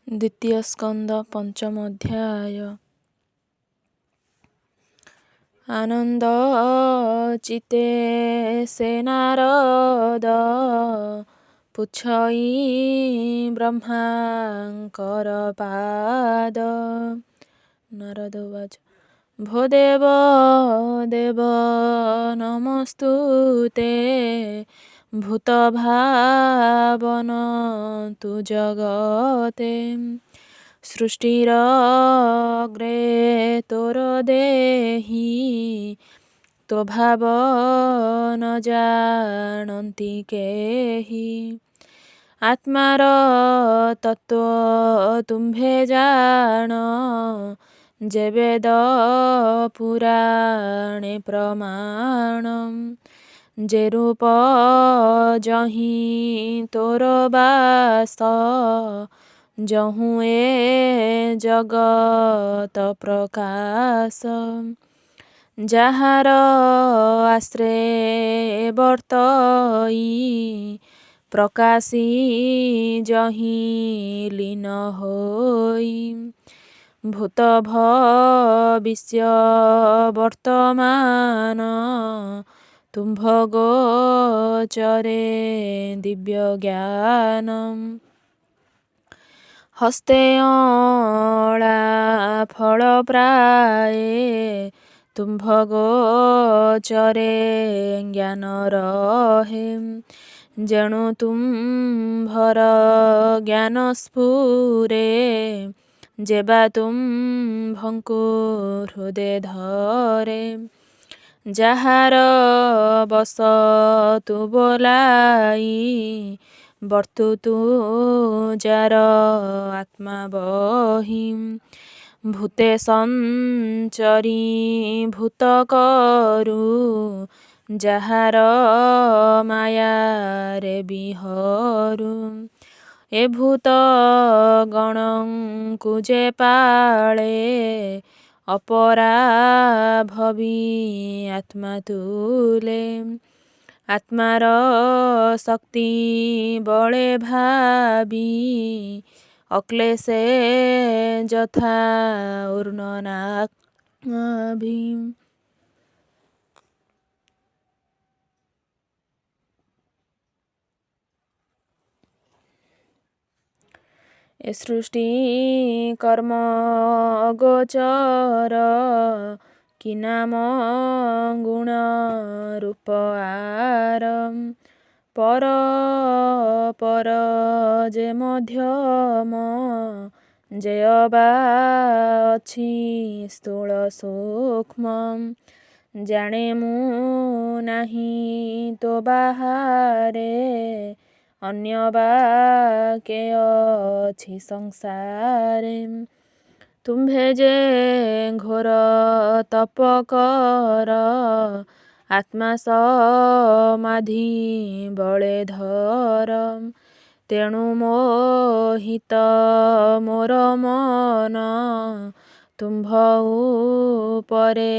ଦ୍ୱିତୀୟ ସ୍କନ୍ଧ ପଞ୍ଚମ ଅଧ୍ୟାୟ। ଆନନ୍ଦ ଚିତ୍ତେ ସେ ନାରଦ ପୁଛଇ ବ୍ରହ୍ମାଙ୍କର ପାଦ। ନାରଦ ଉବାଚ ଭୋ ଦେବ ଦେବ ନମସ୍ତୁତେ ଭୂତ ଭାବନ ତୁ ଜଗତେ। ସୃଷ୍ଟିର ଅଗ୍ରେ ତୋର ଦେହି ତୋ ଭାବ ନ ଜାଣନ୍ତି କେହି। ଆତ୍ମାର ତତ୍ତ୍ୱ ତୁମ୍ଭେ ଜାଣ ଯେ ବେଦ ପୁରାଣେ ପ୍ରମାଣ। ଯେ ରୂପ ଯହିଁ ତୋର ବାସ ଯହୁଁ ଏ ଜଗତ ପ୍ରକାଶ। ଯାହାର ଆଶ୍ରେ ବର୍ତ୍ତଇ ପ୍ରକାଶୀ ଯହିଁ ଲୀନ ହୋଇ। ଭୂତ ଭବିଷ୍ୟ ବର୍ତ୍ତମାନ ତୁମ୍ଭ ଗୋଚରେ ଦିବ୍ୟ ଜ୍ଞାନ। ହସ୍ତେ ଅଁଳା ଫଳ ପ୍ରାୟେ ତୁମ୍ଭ ଗୋଚରେ ଜ୍ଞାନ ରହେ। ଯେଣୁ ତୁମ୍ଭର ଜ୍ଞାନ ସ୍ଫୁରେ ଯେବା ତୁମ୍ଭଙ୍କୁ ହୃଦେ ଧରେ। ଯାହାର ବସ ତୁ ବୋଲାଇ ବର୍ତ୍ତୁ ତୁ ଯାର ଆତ୍ମା ବହି। ଭୂତେ ସଞ୍ଚରି ଭୂତ କରୁ ଯାହାର ମାୟାରେ ବିହରୁ। ଏ ଭୂତ ଗଣଙ୍କୁ ଯେ ପାଳେ ଅପରା ଭବି ଆତ୍ମା ତୁଲେ। ଆତ୍ମାର ଶକ୍ତି ବଳେ ଭାବି ଅକ୍ଲେଶେ ଯଥା ଉର୍ଣ୍ଣ ନାଭି। ଏ ସୃଷ୍ଟି କର୍ମ ଅଗୋଚର କି ନାମ ଗୁଣ ରୂପ ଆର। ପର ପର ଯେ ମଧ୍ୟମ ଯେ ଅବା ଅଛି ସ୍ଥୂଳ ସୂକ୍ଷ୍ମ। ଜାଣେ ମୁଁ ନାହିଁ ତୋ ବାହାରେ ଅନ୍ୟ ବା କେ ଅଛି ସଂସାରେ। ତୁମ୍ଭେ ଯେ ଘୋର ତପ କର ଆତ୍ମା ସମାଧି ବଳେ ଧର। ତେଣୁ ମୋହିତ ମୋର ମନ ତୁମ୍ଭ ଉପରେ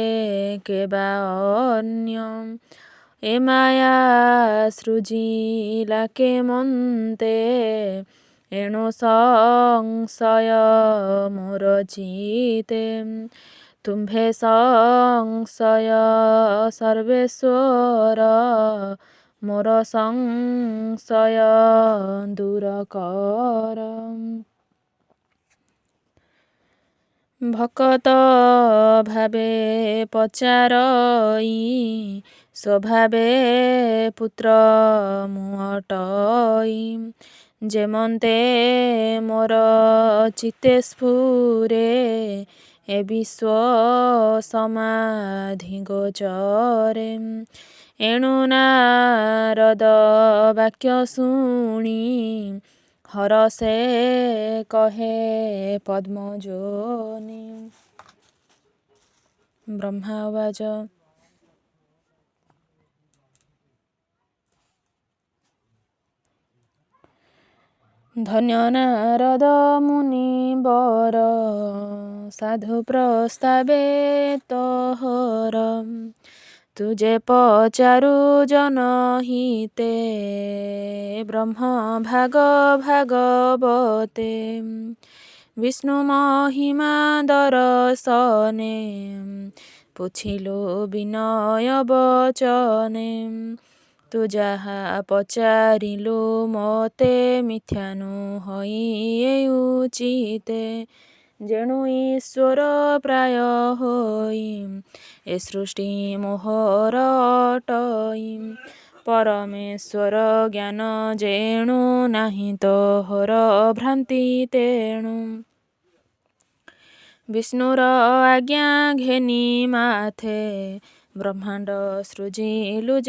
କେବା ଅନ୍ୟ। ଏ ମାୟା ସୃଜିଲା କେ ମନ୍ତେ ଏଣୁ ସଂଶୟ ମୋର ଚିତେ। ତୁମ୍ଭେ ସଂଶୟ ସର୍ବେଶ୍ୱର ମୋର ସଂଶୟ ଦୂର କର। ଭକତ ଭାବେ ପଚାରଇ ସ୍ୱଭାବେ ପୁତ୍ର ମୁଁ ଅଟଇ। ଯେମନ୍ତେ ମୋର ଚିତ୍ତେ ସ୍ଫୁରେ ଏ ବିଶ୍ୱ ସମାଧି ଗୋଚରେ। ଏଣୁ ନାରଦ ବାକ୍ୟ ଶୁଣି ହରଷେ କହେ ପଦ୍ମଯୋନି। ବ୍ରହ୍ମା ଉବାଚ ଧନ୍ୟ ନାରଦ ମୁନିବର ସାଧୁ ପ୍ରସ୍ତାବେ ତୋହର। ତୁଜେ ପଚାରୁ ଜନହିତେ ବ୍ରହ୍ମ ଭାଗ ଭାଗବତେ ବିଷ୍ଣୁ ମହିମା ଦରଶନେ ପୁଛିଲୁ ବିନୟ ବଚନେ ତୁ ଯାହା ପଚାରିଲୁ ମୋତେ ମିଥ୍ୟାନୁ ହୋଇ ଉଚିତେ ଯେଣୁ ଈଶ୍ୱର ପ୍ରାୟ ହୋଇ ଏ ସୃଷ୍ଟି ମୋହର ଅଟଇ ପରମେଶ୍ୱର ଜ୍ଞାନ ଯେଣୁ ନାହିଁ ତୋହର ଭ୍ରାନ୍ତି ତେଣୁ ବିଷ୍ଣୁର ଆଜ୍ଞା ଘେନି ମାଥେ ବ୍ରହ୍ମାଣ୍ଡ ସୃଜିଲୁ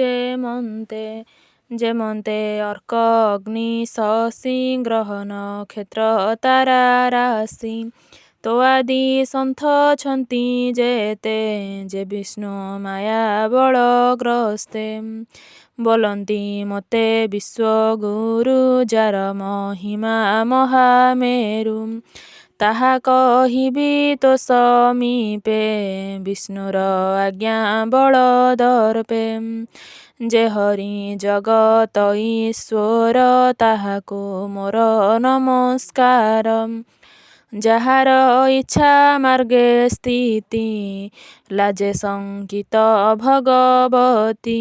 ଯେମନ୍ତେ ଅର୍କ ଅଗ୍ନି ଶଶୀ ଗ୍ରହ ନକ୍ଷତ୍ର ତାରା ରାଶି ତୋ ଆଦି ସନ୍ଥ ଛନ୍ତି ଯେତେ ଯେ ବିଷ୍ଣୁ ମାୟା ବଳଗ୍ରସ୍ତେ ବୋଲନ୍ତି ମୋତେ ବିଶ୍ୱଗୁରୁ ଯାର ମହିମା ମହାମେରୁ ତାହା କହିବି ତୋ ସମୀପେ ବିଷ୍ଣୁର ଆଜ୍ଞା ବଳ ଦର୍ପେ ଯେ ହରି ଜଗତ ଈଶ୍ୱର ତାହାକୁ ମୋର ନମସ୍କାର ଯାହାର ଇଚ୍ଛା ମାର୍ଗେ ସ୍ଥିତି ଲାଜେ ଶଙ୍କିତ ଭଗବତୀ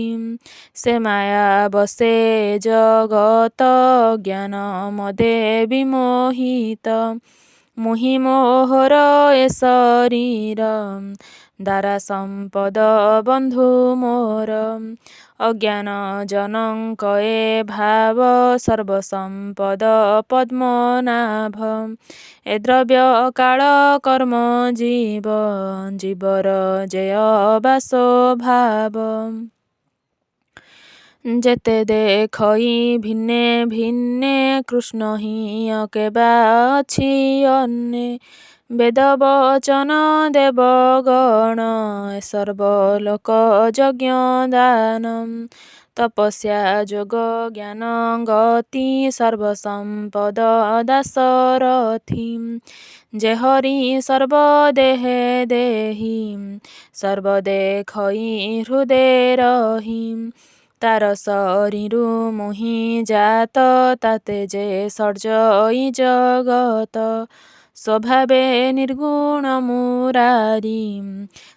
ସେ ମାୟା ବସେ ଜଗତ ଜ୍ଞାନ ମଦେ ବିମୋହିତ ମୁହିଁ ମୋହର ଏ ଶରୀର ଦାରା ସମ୍ପଦ ବନ୍ଧୁ ମୋର ଅଜ୍ଞାନ ଜନଙ୍କ ଏ ଭାବ ସର୍ବସମ୍ପଦ ପଦ୍ମନାଭ ଏ ଦ୍ରବ୍ୟ କାଳ କର୍ମ ଜୀବର ଜୟ ବା ସ୍ୱଭାବ ଯେତେ ଦେଖଇ ଭିନ୍ନେ ଭିନ୍ନେ କୃଷ୍ଣ ହିଁ କେବା ଅଛି ଅନ୍ନେ ବେଦ ବଚନ ଦେବଗଣ ଏ ସର୍ବଲୋକ ଯଜ୍ଞ ଦାନ ତପସ୍ୟା ଯୋଗ ଜ୍ଞାନ ଗତି ସର୍ବସମ୍ପଦ ଦାସରଥି ଯେ ହରି ସର୍ବଦେହେ ଦେହି ସର୍ବଦେଖଇ ହୃଦେ ରହି ତାର ଶରୀରୁ ମୁହିଁ ଜାତ ତାତେ ଯେ ସର୍ଜଇ ଜଗତ ସ୍ୱଭାବେ ନିର୍ଗୁଣ ମୁରାରି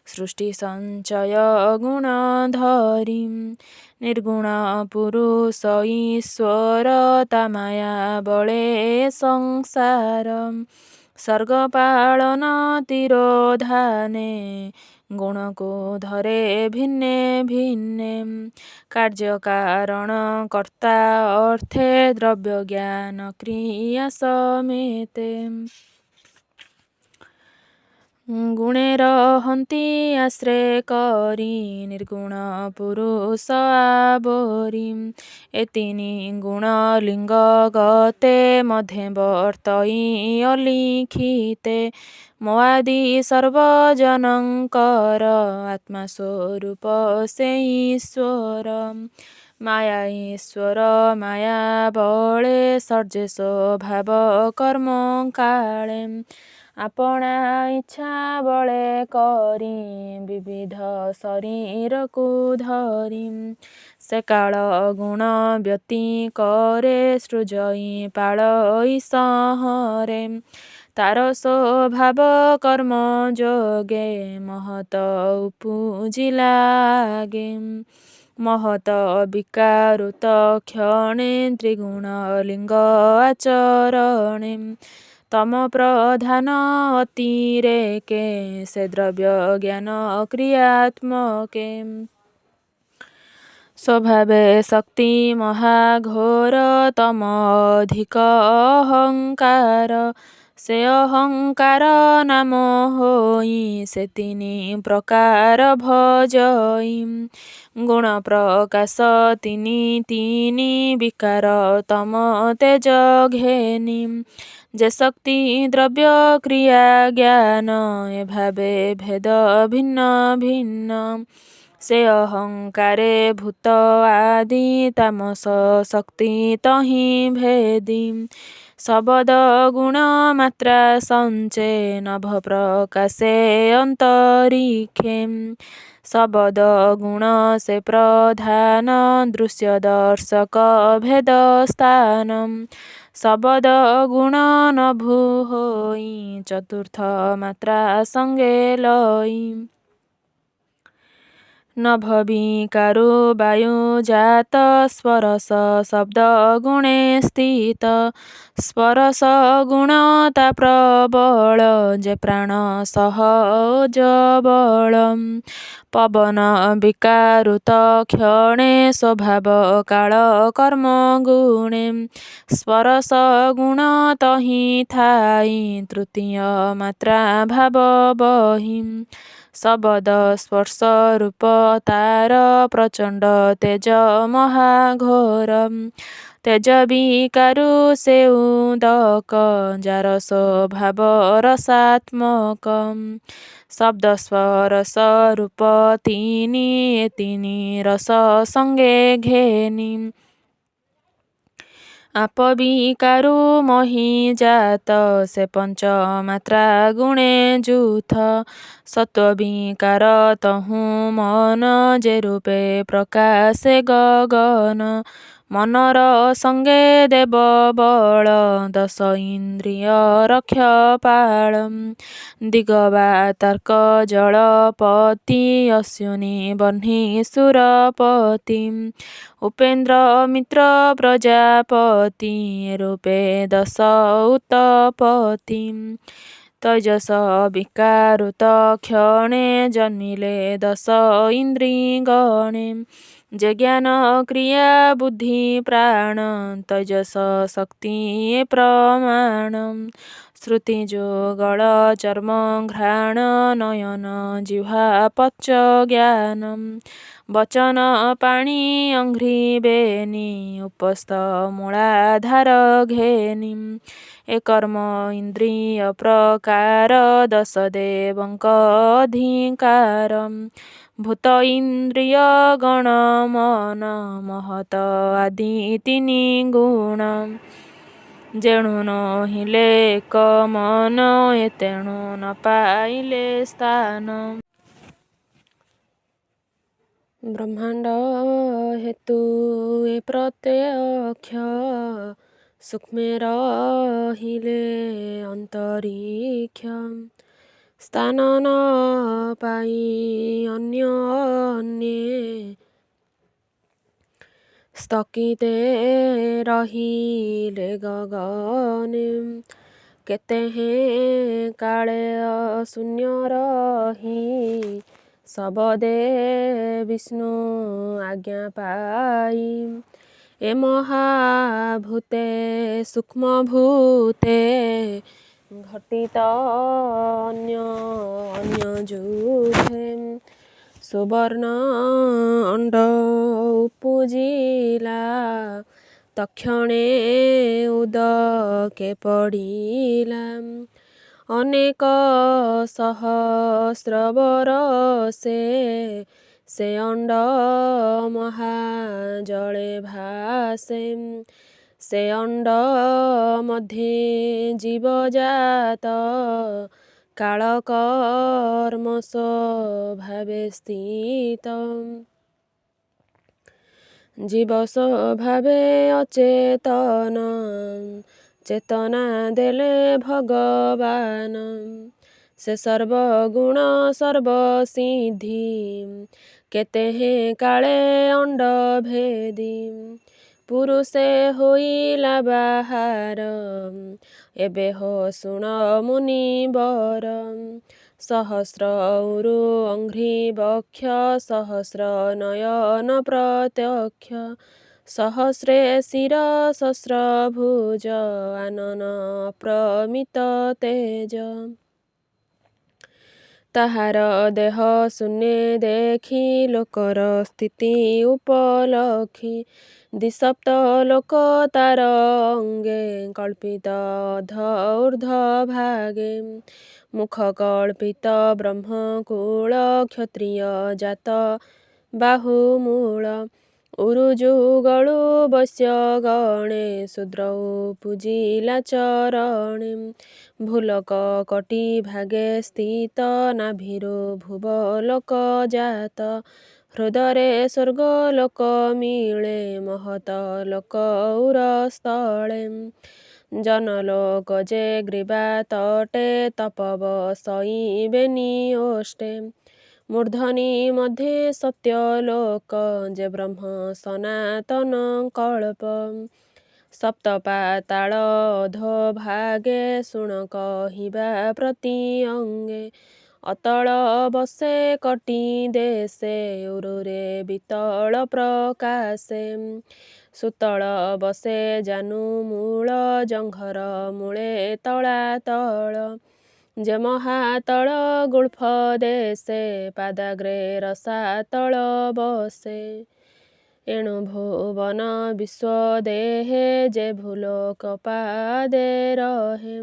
ସୃଷ୍ଟି ସଞ୍ଚୟ ଗୁଣ ଧରି ନିର୍ଗୁଣ ପୁରୁଷ ଈଶ୍ୱର ତା ମାୟା ବଳେ ସଂସାର ସର୍ଗ ପାଳନ ତିରୋଧାନେ ଗୁଣକୁ ଧରେ ଭିନ୍ନେ ଭିନ୍ନେ କାର୍ଯ୍ୟ କାରଣ କର୍ତ୍ତା ଅର୍ଥେ ଦ୍ରବ୍ୟ ଜ୍ଞାନ କ୍ରିୟା ସಮೇତେ ଗୁଣେ ରହନ୍ତି ଆଶ୍ରେ କରି ନିର୍ଗୁଣ ପୁରୁଷ ଆବୋରି ଏ ତିନି ଗୁଣ ଲିଙ୍ଗ ଗତେ ମଧ୍ୟେ ବର୍ତ୍ତଇ ଅଲିଖିତେ ମୋ ଆଦି ସର୍ବଜନଙ୍କର ଆତ୍ମା ସ୍ୱରୂପ ସେ ଈଶ୍ୱର ମାୟା ଈଶ୍ୱର ମାୟା ବଳେ ସର୍ଜେ ସ୍ୱଭାବ କର୍ମ କାଳେ ଆପଣା ଇଚ୍ଛା ବଳେ କରି ବିବିଧ ଶରୀରକୁ ଧରି ସେ କାଳ ଗୁଣ ବ୍ୟତି କରେ ସୃଜଇ ପାଳଇ ସଂହରେ ତାର ସ୍ୱଭାବ କର୍ମ ଯୋଗେ ମହତ ଉପୁଜିଲାଗେ ମହତ ବିକାରୁତ କ୍ଷଣେ ତ୍ରିଗୁଣ ଲିଙ୍ଗ ଆଚରଣେ ତମ ପ୍ରଧାନ ଅତିରେକେ ସେ ଦ୍ରବ୍ୟ ଜ୍ଞାନ କ୍ରିୟାତ୍ମକେ ସ୍ୱଭାବେ ଶକ୍ତି ମହାଘୋର ତମ ଅଧିକ ଅହଙ୍କାର ସେ ଅହଙ୍କାର ନାମ ହୋଇ ସେ ତିନି ପ୍ରକାର ଭଜଇ ଗୁଣ ପ୍ରକାଶ ତିନି ତିନି ବିକାର ତମ ତେଜ ଘେନି ଯେ ଶକ୍ତି ଦ୍ରବ୍ୟ କ୍ରିୟା ଜ୍ଞାନ ଏ ଭାବେ ଭେଦ ଭିନ୍ନ ଭିନ୍ନ ସେ ଅହଙ୍କାରେ ଭୂତ ଆଦି ତାମସ ଶକ୍ତି ତହିଁ ଭେଦି ଶବଦ ଗୁଣ ମାତ୍ରା ସଞ୍ଚେ ନଭ ପ୍ରକାଶେ ଅନ୍ତରିକ୍ଷେ। ଶବଦ ଗୁଣ ସେ ପ୍ରଧାନ ଦୃଶ୍ୟ ଦର୍ଶକ ଭେଦ ସ୍ଥାନ। ଶବଦ ଗୁଣ ନଭୁ ହୋଇ ଚତୁର୍ଥ ମାତ୍ରା ସଙ୍ଗେ ଲଇ। ନଭ ବିକାରୁ ବାୟୁ ଜାତ ସ୍ପରଶ ଶବ୍ଦ ଗୁଣେ ସ୍ଥିତ। ସ୍ପରଶ ଗୁଣ ତା ପ୍ରବଳ ଯେ ପ୍ରାଣ ସହଜ ବଳ। ପବନ ବିକାରୁତ କ୍ଷଣେ ସ୍ୱଭାବ କାଳ କର୍ମ ଗୁଣେ। ସ୍ପରଶ ଗୁଣ ତହିଁ ଥାଇ ତୃତୀୟ ମାତ୍ରା ଭାବ ବହି। ଶବଦ ସ୍ପର୍ଶ ରୂପ ତାର ପ୍ରଚଣ୍ଡ ତେଜ ମହାଘୋର। ତେଜ ବିକାରୁ ସେ ଉଦକ ଯାର ସ୍ୱଭାବ ରସାତ୍ମକ। ଶବ୍ଦ ସ୍ପରଶ ରୂପ ତିନି ଏ ତିନି ରସ ସଙ୍ଗେ ଘେନି। ଆପ ବିକାରୁ ମହି ଜାତ ସେ ପଞ୍ଚ ମାତ୍ରା ଗୁଣେ ଯୂଥ। ସତ୍ୱ ବିକାର ତହୁଁ ମନ ଯେ ରୂପେ ପ୍ରକାଶେ ଗଗନ। ମନର ସଙ୍ଗେ ଦେବ ବଳ ଦଶ ଇନ୍ଦ୍ରିୟ ରକ୍ଷପାଳ। ଦିଗ ବା ତାର୍କ ଜଳପତି ଅଶ୍ୱିନୀ ବହ୍ନି ସୁରପତି। ଉପେନ୍ଦ୍ର ମିତ୍ର ପ୍ରଜାପତି ରୂପେ ଦଶ ଉତପତି। ତୈଜସ ବିକାରୁତ କ୍ଷଣେ ଜନ୍ମିଲେ ଦଶ ଇନ୍ଦ୍ରୀ ଗଣେ। ଯେ ଜ୍ଞାନ କ୍ରିୟା ବୁଦ୍ଧି ପ୍ରାଣ ତୈଜସ ଶକ୍ତି ଏ ପ୍ରମାଣ। ଶ୍ରୁତି ଯୁଗଳ ଚର୍ମ ଘ୍ରାଣ ନୟନ ଜିହ୍ୱା ପଞ୍ଚ ଜ୍ଞାନ। ବଚନ ପାଣି ଅଙ୍ଘ୍ରି ବେନି ଉପସ୍ଥ ମୂଳାଧାର ଘେନି। ଏ କର୍ମ ଇନ୍ଦ୍ରିୟ ପ୍ରକାର ଦଶ ଦେବଙ୍କ ଅଧିକାର। ଭୂତ ଇନ୍ଦ୍ରିୟ ଗଣ ମନ ମହତ ଆଦି ତିନି ଗୁଣ। ଯେଣୁ ନୋହିଲେ ଏକ ମନ ଏ ତେଣୁ ନ ପାଇଲେ ସ୍ଥାନ। ବ୍ରହ୍ମାଣ୍ଡ ହେତୁ ଏ ପ୍ରତ୍ୟକ୍ଷ ସୂକ୍ଷ୍ମେ ରହିଲେ ଅନ୍ତରିକ୍ଷ। ସ୍ଥାନ ନ ପାଇ ଅନ୍ୟ ଅନ୍ୟେ ସ୍ଥକିତେ ରହିଲେ ଗଗନେ। କେତେହେଁ କାଳେ ଶୂନ୍ୟ ରହି ଶବଦେ ବିଷ୍ଣୁ ଆଜ୍ଞା ପାଇ। ଏ ମହାଭୂତେ ସୂକ୍ଷ୍ମ ଭୂତେ ଘଟିତ ଅନ୍ୟ ଅନ୍ୟ ଯୂଥେ। ସୁବର୍ଣ୍ଣ ଅଣ୍ଡ ଉପୁଜିଲା ତକ୍ଷଣେ ଉଦକେ ପଡ଼ିଲା। ଅନେକ ସହସ୍ର ବରଷେ ସେ ଅଣ୍ଡ ମହାଜଳେ ଭାସେ। ସେ ଅଣ୍ଡ ମଧ୍ୟେ ଜୀବଜାତ କାଳ କର୍ମ ସ୍ୱଭାବେ ସ୍ଥିତ। ଜୀବ ସ୍ୱଭାବେ ଅଚେତନ ଚେତନା ଦେଲେ ଭଗବାନ। ସେ ସର୍ବଗୁଣ ସର୍ବସିଦ୍ଧି କେତେହେଁ କାଳେ ଅଣ୍ଡ ଭେଦି। ପୁରୁଷେ ହୋଇଲା ବାହାର ଏବେ ହୋ ଶୁଣ ମୁନିବର। ସହସ୍ର ଉରୁ ଅଙ୍ଘ୍ରି ବକ୍ଷ ସହସ୍ର ନୟନ ପ୍ରତ୍ୟକ୍ଷ। ସହସ୍ରେ ଶିର ସହସ୍ର ଭୁଜ ଆନନ ଅପ୍ରମିତ ତେଜ। ତାହାର ଦେହ ଶୂନ୍ୟେ ଦେଖି ଲୋକର ସ୍ଥିତି ଉପଲକ୍ଷି। ଦ୍ୱିସପ୍ତ ଲୋକ ତାର ଅଙ୍ଗେ କଳ୍ପିତ ଅଧ ଊର୍ଦ୍ଧ୍ୱ ଭାଗେ। ମୁଖ କଳ୍ପିତ ବ୍ରହ୍ମକୁଳ କ୍ଷତ୍ରିୟ ଜାତ ବାହୁ ମୂଳ। ଉରୁଯୁଗଳୁ ବୈଶ୍ୟ ଗଣେ ଶୂଦ୍ର ପୂଜିଲା ଚରଣେ ଭୂଲୋକ କଟି ଭାଗେ ସ୍ଥିତ ନାଭିରୁ ଭୁବ ଲୋକ ଜାତ ହୃଦରେ ସ୍ୱର୍ଗ ଲୋକ ମିଳେ ମହତ ଲୋକ ଉରସ୍ଥଳେ ଜନଲୋକ ଯେ ଗ୍ରୀବା ତଟେ ତପବ ସଇବେନି ଓଷ୍ଟେ ମୂର୍ଧନି ମଧ୍ୟେ ସତ୍ୟଲୋକ ଯେ ବ୍ରହ୍ମ ସନାତନ କଳ୍ପ ସପ୍ତ ପାତାଳ ଅଧୋ ଭାଗେ ଶୁଣ କହିବା ପ୍ରତି ଅଙ୍ଗେ ଅତଳ ବସେ କଟି ଦେଶେ ଉରୁରେ ବିତଳ ପ୍ରକାଶେ ସୁତଳ ବସେ ଜାନୁ ମୂଳ ଜଙ୍ଘର ମୂଳେ ତଳାତଳ ଯେ ମହାତଳ ଗୁଳ୍ଫ ଦେଶେ ପାଦାଗ୍ରେ ରସାତଳ ବସେ ଏଣୁ ଭୁବନ ବିଶ୍ୱ ଦେହେ ଯେ ଭୂଲୋକ ପାଦେ ରହେ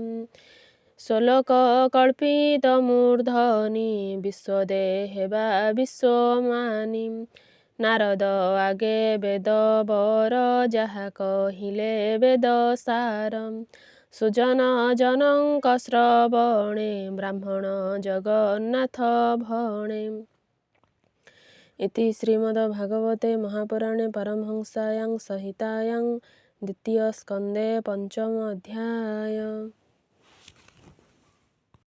ସ୍ୱଲୋକ କଳ୍ପିତ ମୂର୍ଧନି ବିଶ୍ୱଦେହେ ବା ବିଶ୍ୱମାନି ନାରଦ ଆଗେ ବେଦ ବର ଯାହା କହିଲେ ବେଦ ସାର ସୁଜନ ଜନଙ୍କ ଶ୍ରବଣେ ବ୍ରାହ୍ମଣ ଜଗନ୍ନାଥ ଭଣେ। ଇତି ଶ୍ରୀମଦ୍ଭାଗବତେ ମହାପୁରାଣେ ପାରମହଂସ୍ୟାଂ ସଂହିତାୟାଂ ଦ୍ୱିତୀୟ ସ୍କନ୍ଧେ ପଞ୍ଚମ ଅଧ୍ୟାୟ।